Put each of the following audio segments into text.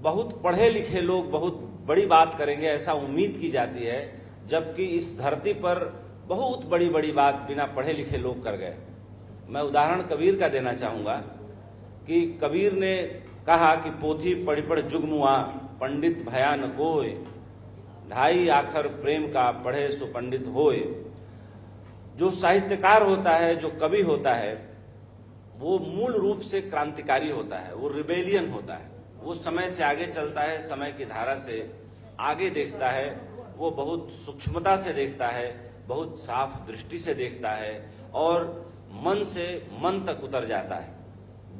बहुत पढ़े लिखे लोग बहुत बड़ी बात करेंगे ऐसा उम्मीद की जाती है, जबकि इस धरती पर बहुत बड़ी बड़ी बात बिना पढ़े लिखे लोग कर गए। मैं उदाहरण कबीर का देना चाहूँगा कि कबीर ने कहा कि पोथी पढ़ पढ़ जुगमुआ पंडित भया न कोय, ढाई आखर प्रेम का पढ़े सो पंडित होय। जो साहित्यकार होता है, जो कवि होता है, वो मूल रूप से क्रांतिकारी होता है, वो रिबेलियन होता है, वो समय से आगे चलता है, समय की धारा से आगे देखता है, वो बहुत सूक्ष्मता से देखता है, बहुत साफ दृष्टि से देखता है और मन से मन तक उतर जाता है।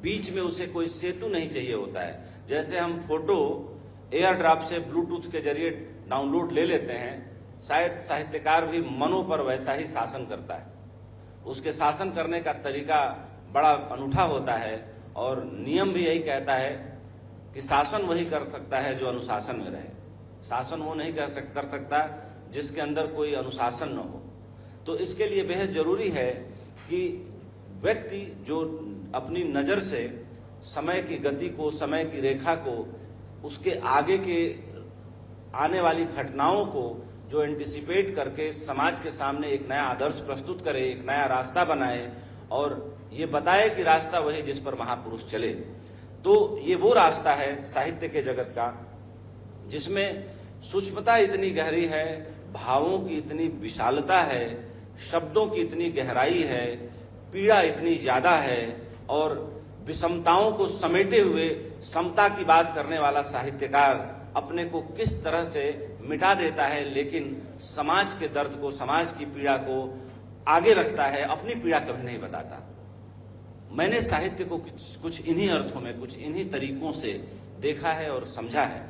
बीच में उसे कोई सेतु नहीं चाहिए होता है। जैसे हम फोटो एयर ड्रॉप से ब्लूटूथ के जरिए डाउनलोड ले लेते हैं, शायद साहित्यकार भी मनों पर वैसा ही शासन करता है। उसके शासन करने का तरीका बड़ा अनूठा होता है और नियम भी यही कहता है कि शासन वही कर सकता है जो अनुशासन में रहे। शासन वो नहीं कर सकता जिसके अंदर कोई अनुशासन न हो। तो इसके लिए बेहद जरूरी है कि व्यक्ति जो अपनी नज़र से समय की गति को, समय की रेखा को, उसके आगे के आने वाली घटनाओं को जो एंटिसिपेट करके समाज के सामने एक नया आदर्श प्रस्तुत करे, एक नया रास्ता बनाए और ये बताए कि रास्ता वही जिस पर महापुरुष चले। तो ये वो रास्ता है साहित्य के जगत का जिसमें सूक्ष्मता इतनी गहरी है, भावों की इतनी विशालता है, शब्दों की इतनी गहराई है, पीड़ा इतनी ज्यादा है और विषमताओं को समेटे हुए समता की बात करने वाला साहित्यकार अपने को किस तरह से मिटा देता है, लेकिन समाज के दर्द को, समाज की पीड़ा को आगे रखता है, अपनी पीड़ा कभी नहीं बताता। मैंने साहित्य को कुछ इन्हीं अर्थों में, कुछ इन्हीं तरीकों से देखा है और समझा है।